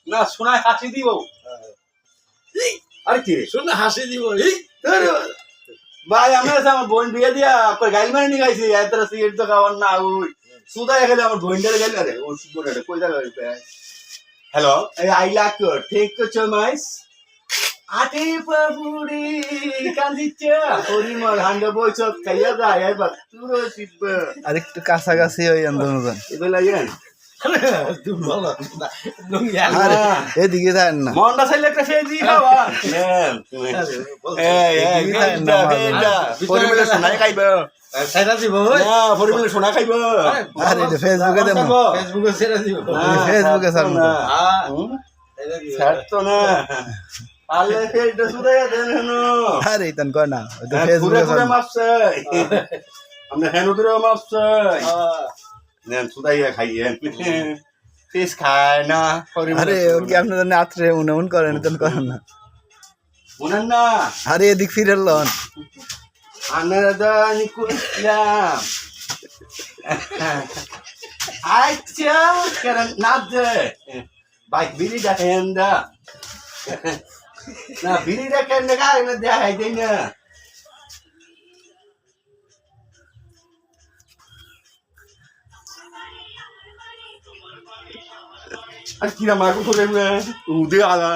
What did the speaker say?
না শোনায় হাসি দিব আরে কি রে শোন না হাসি দিব ভাই আমি আমার বোন বিয়ে দিয়া গাইল মানে নি গাইছি এত সিগারেট তো খাওয়ার না ওই সুদা গেলে আমার বোনটারে গেল আরে ও সুদা রে কই জায়গা hello I like you thank you so much আটি পাপুড়ি কান্দিচ্ছা পরিমল হান্ডা বইছত খাইয়া যায় এবার পুরো শিব আরেকটু কাছাকাছি ওই আন্দোলন এবার লাগেন তুই বলো আরে এদিকে যান না মন্ডা চাইলে একটা ফেজ দি খাওয়া পরিমলে সোনাই খাইব সেটা দিব না পরিমলে সোনা খাইব আরে এটা ফেসবুকে দেন ফেসবুকে সেটা দিব ফেসবুকে ছাড় না ছাড় তো না আলে ফেজটা সুদাই দেন হেনো আরে ইতান কয় না ওই তো ঘুরে ফেসবুকে ঘুরে ছাড় মাপছে আমরা হেনো ধরে মাপছে নেন সুদাইয়া খাইয়েন ফিস খায় না আরে ও কি আপনাদের রাত্রে উনমন করেন ইতান করেন না বুঝেন না আরে এদিক ফিরে লন আনাদা নিকুলাম আচ্ছা কারণ না দে বাইক বিড়ি দেখেন দা না বিড়ি দেখেন দেখা না দেখাই দেই না আর কিরা মাগো করে উদে আলা